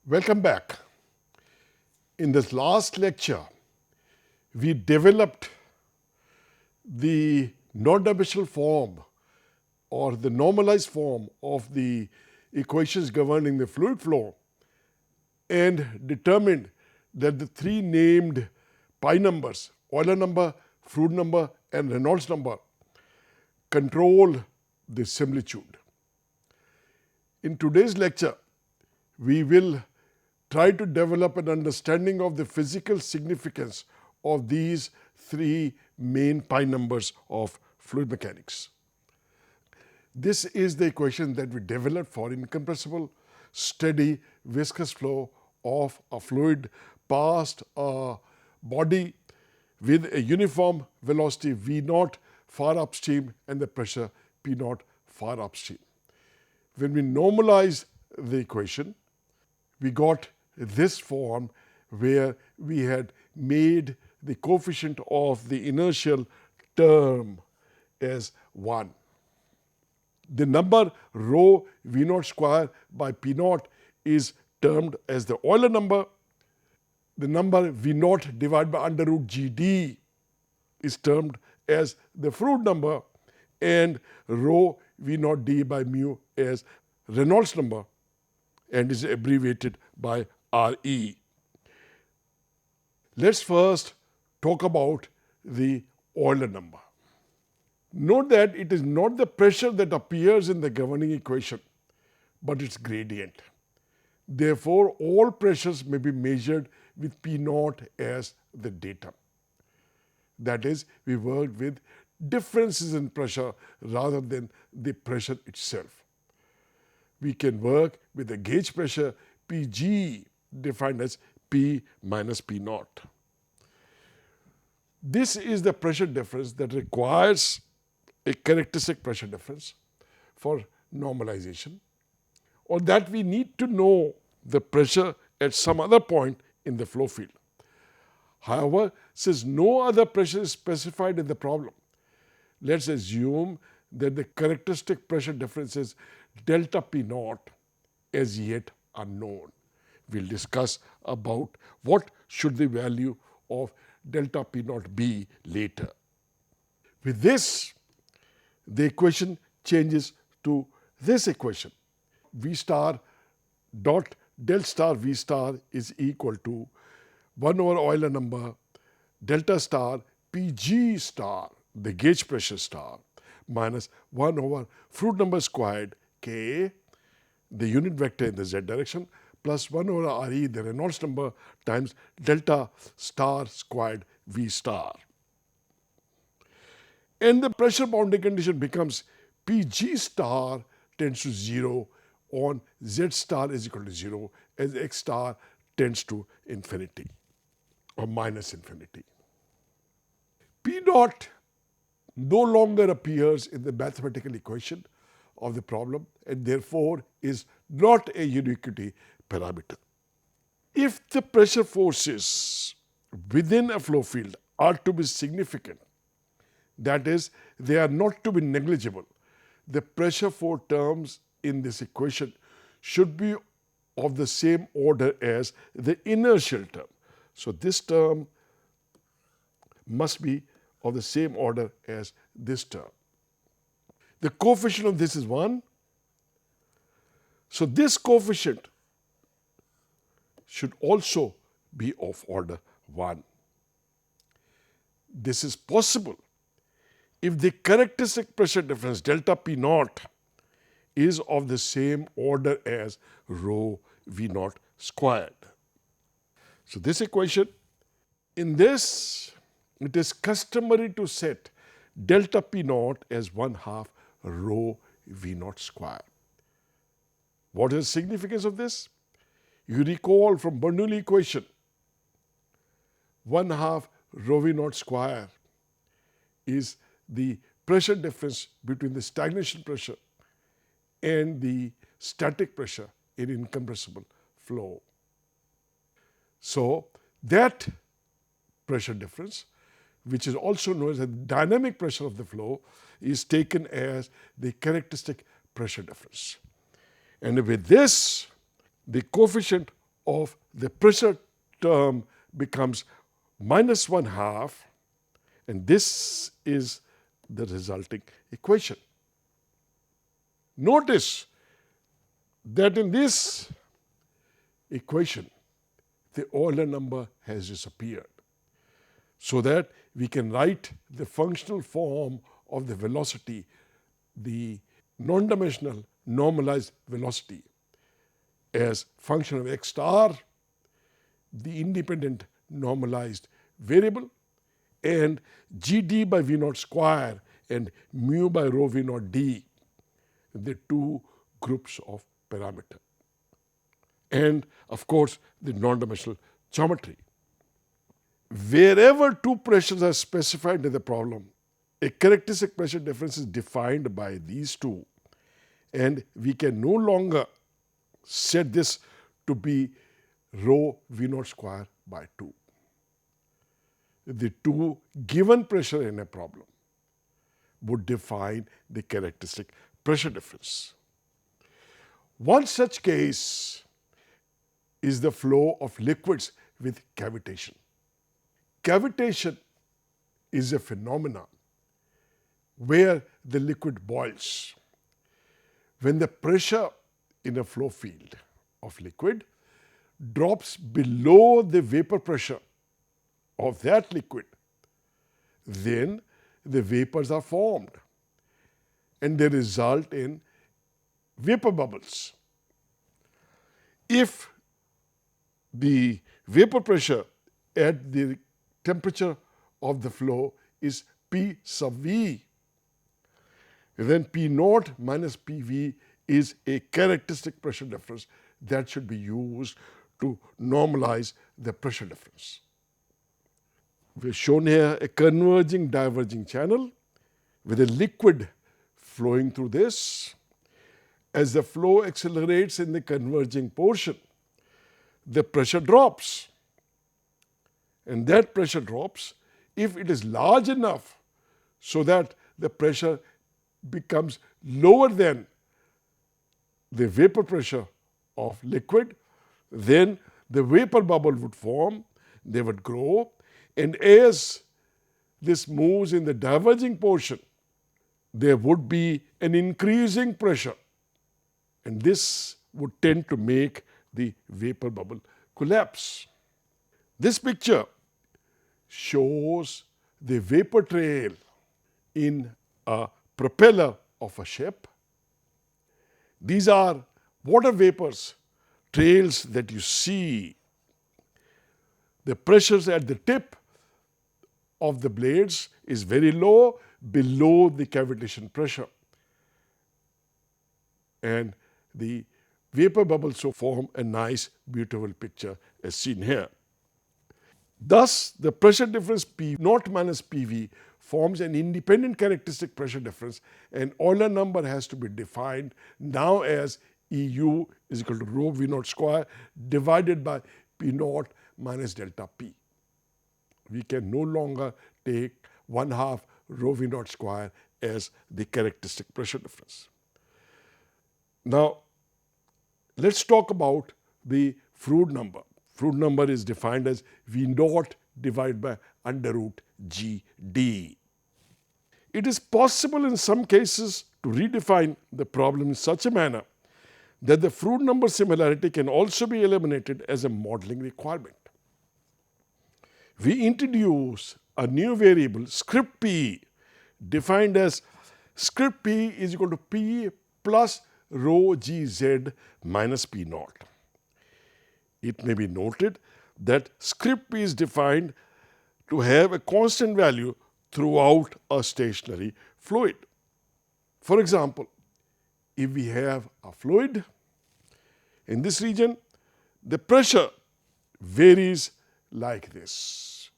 Welcome back. In this last lecture, we developed the non-dimensional form or the normalized form of the equations governing the fluid flow and determined that the three named pi numbers, Euler number, Froude number and Reynolds number, control the similitude. In today's lecture, we will try to develop an understanding of the physical significance of these three main pi numbers of fluid mechanics. This is the equation that we developed for incompressible, steady, viscous flow of a fluid past a body with a uniform velocity V0 far upstream and the pressure P0 far upstream. When we normalize the equation, we got this form where we had made the coefficient of the inertial term as 1. The number rho V0 square by P0 is termed as the Euler number. The number V0 divided by under root GD is termed as the Froude number, and rho V0 d by mu as Reynolds number and is abbreviated by RE. Let's first talk about the Euler number. Note that it is not the pressure that appears in the governing equation, but its gradient. Therefore, all pressures may be measured with P0 as the datum. That is, we worked with differences in pressure rather than the pressure itself. We can work with the gauge pressure Pg defined as P minus P0. This is the pressure difference that requires a characteristic pressure difference for normalization, or that we need to know the pressure at some other point in the flow field. However, since no other pressure is specified in the problem, let's assume that the characteristic pressure difference is delta P0 as yet unknown. We'll discuss about what should the value of delta P0 be later. With this, the equation changes to this equation. V star dot del star V star is equal to 1 over Euler number delta star Pg star, the gauge pressure star, minus 1 over Froude number squared Ka, the unit vector in the z direction, plus 1 over Re, the Reynolds number, times delta star squared V star. And the pressure boundary condition becomes Pg star tends to 0 on Z star is equal to 0 as X star tends to infinity or minus infinity. P0 no longer appears in the mathematical equation of the problem and therefore is not a uniquity parameter. If the pressure forces within a flow field are to be significant, that is, they are not to be negligible, the pressure flow terms in this equation should be of the same order as the inertial term. So this term must be of the same order as this term. The coefficient of this is 1. So this coefficient should also be of order 1. This is possible if the characteristic pressure difference delta P0 is of the same order as rho V0 squared. So this equation, in this, it is customary to set delta P0 as 1/2 rho V0 squared. What is the significance of this? You recall from Bernoulli equation, 1/2 rho V0 square is the pressure difference between the stagnation pressure and the static pressure in incompressible flow. So that pressure difference, which is also known as the dynamic pressure of the flow, is taken as the characteristic pressure difference. And with this, the coefficient of the pressure term becomes minus 1/2, and this is the resulting equation. Notice that in this equation, the Euler number has disappeared, so that we can write the functional form of the velocity, the non-dimensional normalized velocity, as function of x star, the independent normalized variable, and gd by v naught square and mu by rho v naught d, the two groups of parameter, and of course the non-dimensional geometry. Wherever two pressures are specified in the problem, a characteristic pressure difference is defined by these two, and we can no longer set this to be rho v naught square by 2. The two given pressure in a problem would define the characteristic pressure difference. One such case is the flow of liquids with cavitation. Cavitation is a phenomenon where the liquid boils. When the pressure in a flow field of liquid drops below the vapor pressure of that liquid, then the vapors are formed and they result in vapor bubbles. If the vapor pressure at the temperature of the flow is P sub V, then P naught minus PV is a characteristic pressure difference that should be used to normalize the pressure difference. We've shown here a converging diverging channel with a liquid flowing through this. As the flow accelerates in the converging portion, the pressure drops. And that pressure drops if it is large enough so that the pressure becomes lower than the vapor pressure of liquid, then the vapor bubble would form, they would grow, and as this moves in the diverging portion, there would be an increasing pressure, and this would tend to make the vapor bubble collapse. This picture shows the vapor trail in a propeller of a ship. These are water vapors, trails that you see. The pressures at the tip of the blades is very low, below the cavitation pressure. And the vapor bubbles so form a nice, beautiful picture as seen here. Thus, the pressure difference P naught minus PV forms an independent characteristic pressure difference, and Euler number has to be defined now as EU is equal to rho V naught square divided by P naught minus delta P. We can no longer take 1/2 rho V naught square as the characteristic pressure difference. Now, let's talk about the Froude number. Froude number is defined as V naught divided by under root GD. It is possible in some cases to redefine the problem in such a manner that the Froude number similarity can also be eliminated as a modeling requirement. We introduce a new variable script P defined as script P is equal to P plus rho GZ minus P naught. It may be noted that script P is defined to have a constant value throughout a stationary fluid. For example, if we have a fluid in this region, the pressure varies like this.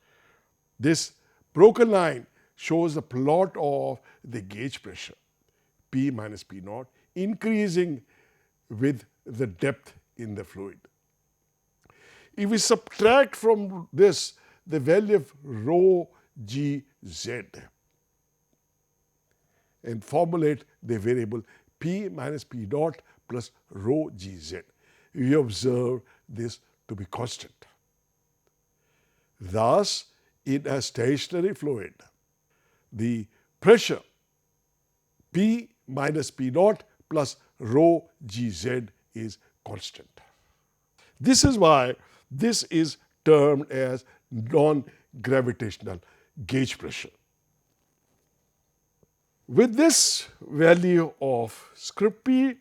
This broken line shows the plot of the gauge pressure, P minus P naught, increasing with the depth in the fluid. If we subtract from this the value of rho GZ and formulate the variable P minus P naught plus rho GZ, we observe this to be constant. Thus, in a stationary fluid, the pressure P minus P naught plus rho Gz is constant. This is why this is termed as non-gravitational gauge pressure. With this value of script P,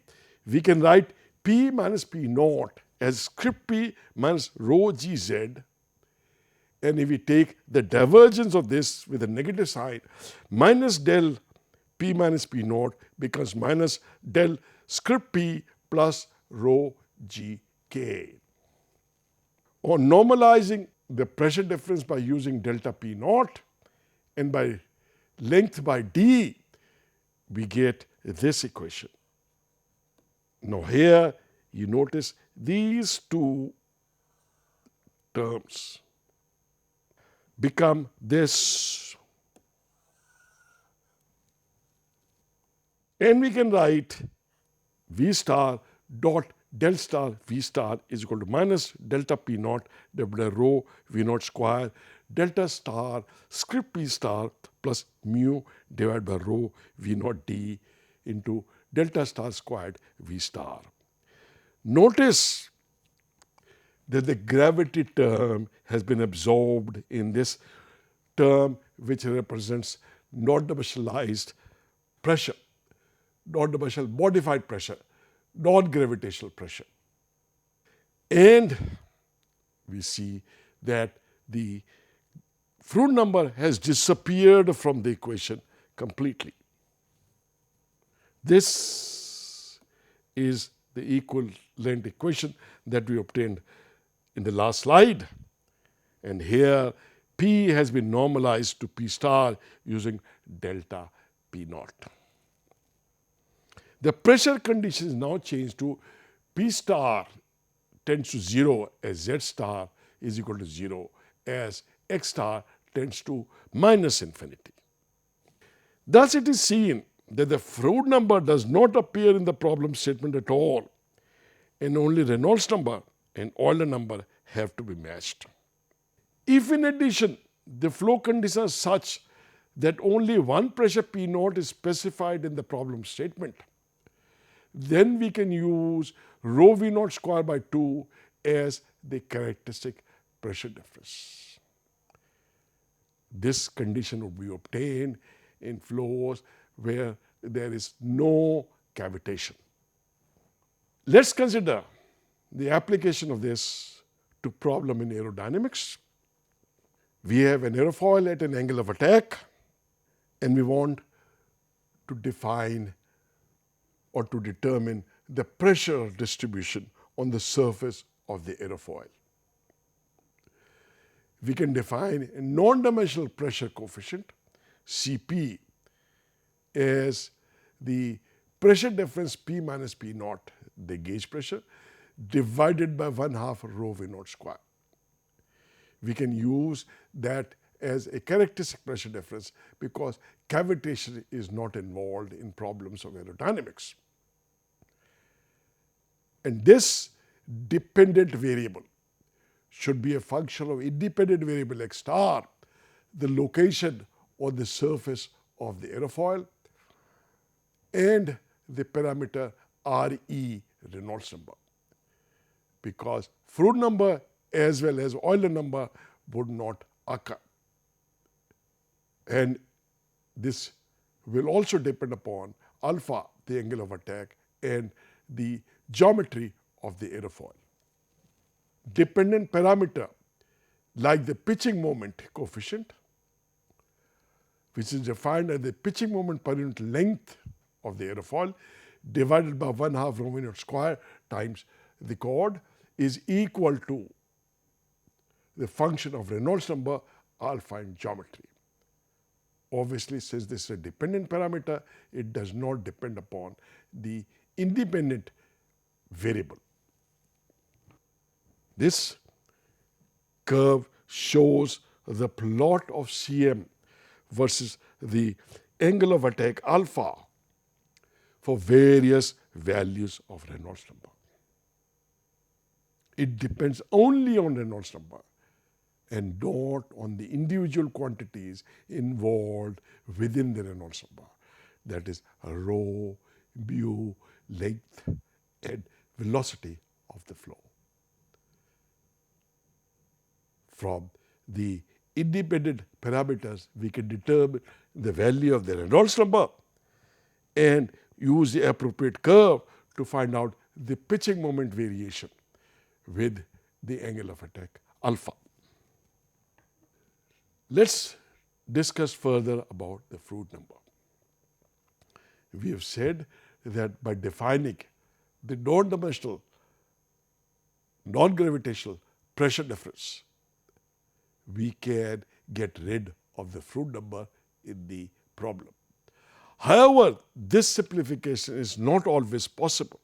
we can write P minus P naught as script P minus rho Gz. And if we take the divergence of this with a negative sign, minus del P minus P naught becomes minus del script P plus rho Gk. On normalizing the pressure difference by using delta P naught and by length by d, we get this equation. Now here you notice these two terms become this. And we can write V star dot del star V star is equal to minus delta P naught divided by rho V naught square delta star script P star plus mu divided by rho V naught d into delta star squared V star. Notice that the gravity term has been absorbed in this term, which represents non-dimensionalized pressure, non-dimensional modified pressure, non-gravitational pressure. And we see that the Froude number has disappeared from the equation completely. This is the equivalent equation that we obtained in the last slide. And here P has been normalized to P star using delta P naught. The pressure condition is now changed to P star tends to 0 as Z star is equal to 0 as X star tends to minus infinity. Thus it is seen that the Froude number does not appear in the problem statement at all, and only Reynolds number and Euler number have to be matched. If in addition the flow conditions are such that only one pressure P naught is specified in the problem statement, then we can use rho V naught square by 2 as the characteristic pressure difference. This condition would be obtained in flows where there is no cavitation. Let's consider the application of this to problem in aerodynamics. We have an aerofoil at an angle of attack, and we want to define or to determine the pressure distribution on the surface of the aerofoil. We can define a non-dimensional pressure coefficient, Cp, as the pressure difference P minus P naught, the gauge pressure, divided by 1/2 rho V naught square. We can use that as a characteristic pressure difference because cavitation is not involved in problems of aerodynamics. And this dependent variable should be a function of independent variable x star, the location on the surface of the aerofoil, and the parameter Re, Reynolds number, because Froude number as well as Euler number would not occur. And this will also depend upon alpha, the angle of attack, and the geometry of the aerofoil. Dependent parameter like the pitching moment coefficient, which is defined as the pitching moment per unit length of the aerofoil divided by 1/2 rho V naught square times the chord, is equal to the function of Reynolds number, alpha, and geometry. Obviously, since this is a dependent parameter, it does not depend upon the independent variable. This curve shows the plot of Cm versus the angle of attack alpha for various values of Reynolds number. It depends only on Reynolds number and not on the individual quantities involved within the Reynolds number. That is rho, mu, length, and velocity of the flow. From the independent parameters, we can determine the value of the Reynolds number and use the appropriate curve to find out the pitching moment variation with the angle of attack alpha. Let's discuss further about the Froude number. We have said that by defining the non-dimensional, non-gravitational pressure difference, we can get rid of the Froude number in the problem. However, this simplification is not always possible.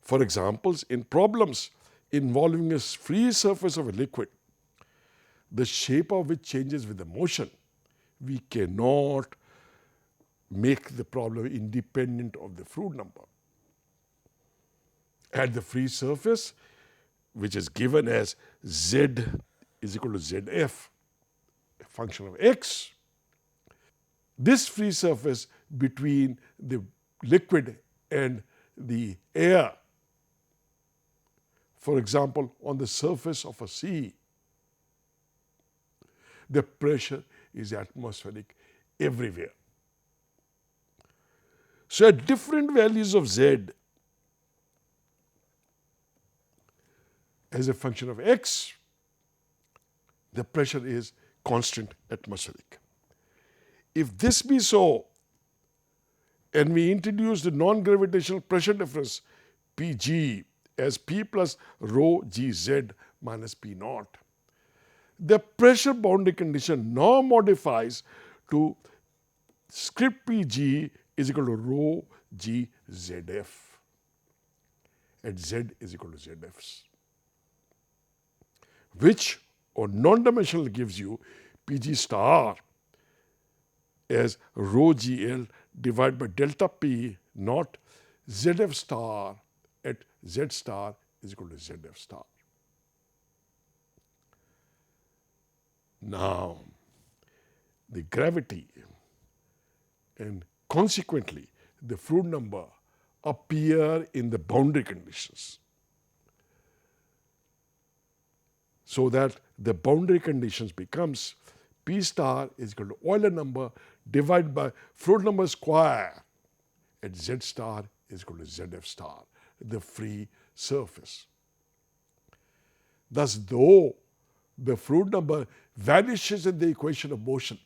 For examples, in problems involving a free surface of a liquid, the shape of which changes with the motion, we cannot make the problem independent of the Froude number. At the free surface, which is given as z is equal to zf, a function of x, this free surface between the liquid and the air, for example, on the surface of a sea, the pressure is atmospheric everywhere. So at different values of z as a function of x, the pressure is constant atmospheric. If this be so, and we introduce the non-gravitational pressure difference Pg as P plus rho Gz minus P naught, the pressure boundary condition now modifies to script Pg is equal to rho G Zf, at Z is equal to Zf's, which on non-dimensional gives you Pg star as rho Gl divided by delta P naught Zf star at Z star is equal to Zf star. Now, the gravity and consequently the Froude number appear in the boundary conditions, so that the boundary conditions becomes P star is equal to Euler number divided by Froude number square at Z star is equal to Zf star, the free surface. Thus, though the Froude number vanishes in the equation of motion,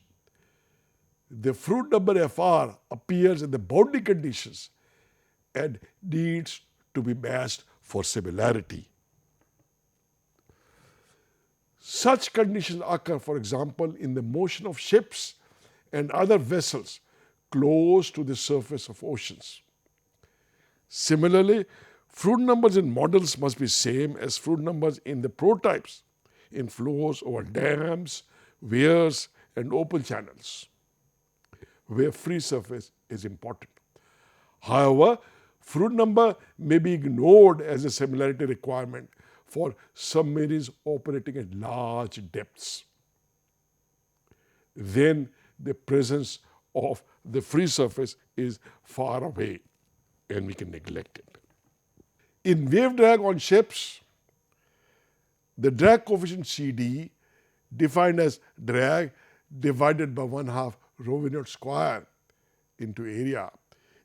the Froude number Fr appears in the boundary conditions and needs to be matched for similarity. Such conditions occur, for example, in the motion of ships and other vessels close to the surface of oceans. Similarly, Froude numbers in models must be same as Froude numbers in the prototypes in flows over dams, weirs, and open channels, where free surface is important. However, Froude number may be ignored as a similarity requirement for submarines operating at large depths. Then the presence of the free surface is far away and we can neglect it. In wave drag on ships, the drag coefficient CD, defined as drag divided by 1/2 rho v naught square into area,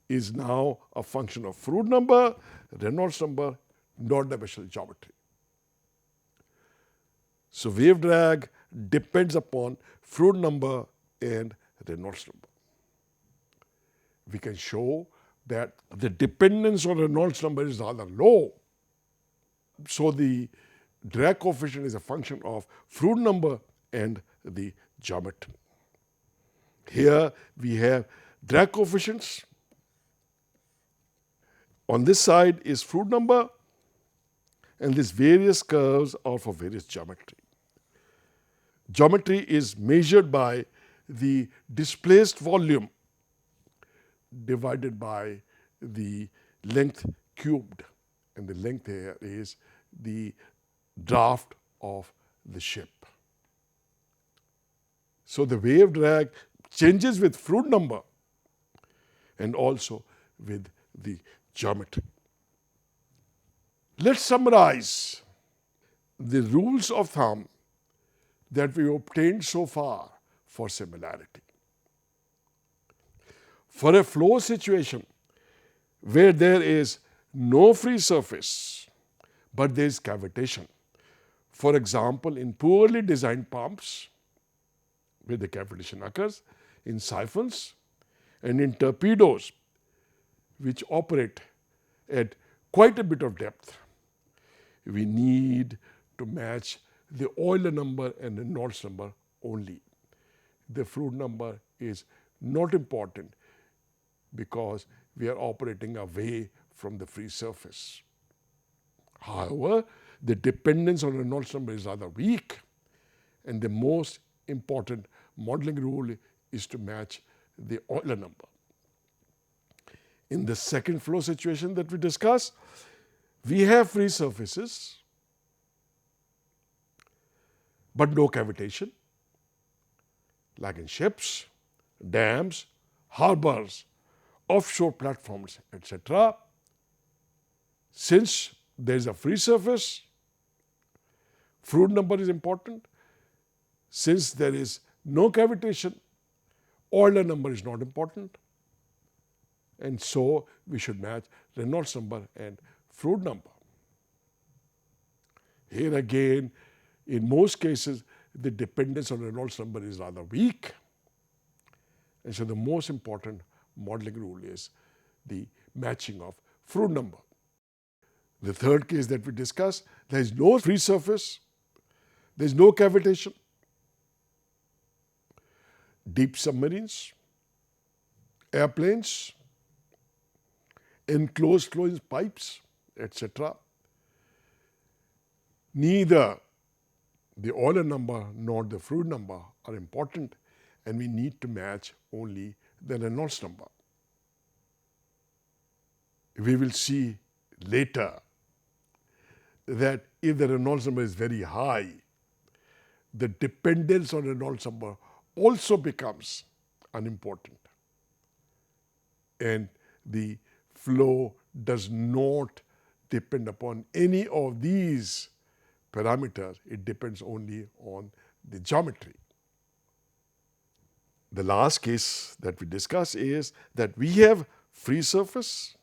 is now a function of Froude number, Reynolds number, non-dimensional geometry. So wave drag depends upon Froude number and Reynolds number. We can show that the dependence on Reynolds number is rather low. So the drag coefficient is a function of Froude number and the geometry. Here we have drag coefficients. On this side is Froude number, and these various curves are for various geometry. Geometry is measured by the displaced volume divided by the length cubed, and the length here is the draft of the ship. So the wave drag changes with Froude number and also with the geometry. Let's summarize the rules of thumb that we obtained so far for similarity. For a flow situation where there is no free surface but there is cavitation, for example in poorly designed pumps where the cavitation occurs, in siphons and in torpedoes which operate at quite a bit of depth, we need to match the Euler number and the Reynolds number only. The Froude number is not important because we are operating away from the free surface. However, the dependence on the Reynolds number is rather weak, and the most important modeling rule is to match the Euler number. In the second flow situation that we discussed, we have free surfaces but no cavitation, like in ships, dams, harbors, offshore platforms, etc. Since there is a free surface, Froude number is important. Since there is no cavitation, Euler number is not important. And so we should match Reynolds number and Froude number. Here again, in most cases, the dependence on Reynolds number is rather weak. And so the most important modeling rule is the matching of Froude number. The third case that we discussed, there is no free surface, there is no cavitation. Deep submarines, airplanes, enclosed flow pipes, etc. Neither the Euler number nor the Froude number are important, and we need to match only the Reynolds number. We will see later that if the Reynolds number is very high, the dependence on Reynolds number also becomes unimportant, and the flow does not depend upon any of these parameters. It depends only on the geometry. The last case that we discuss is that we have free surface,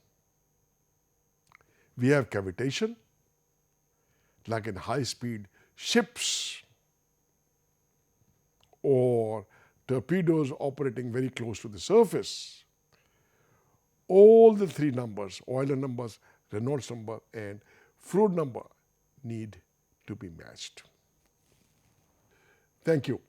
we have cavitation, like in high-speed ships or torpedoes operating very close to the surface. All the three numbers, Euler numbers, Reynolds number, and Froude number, need to be matched. Thank you.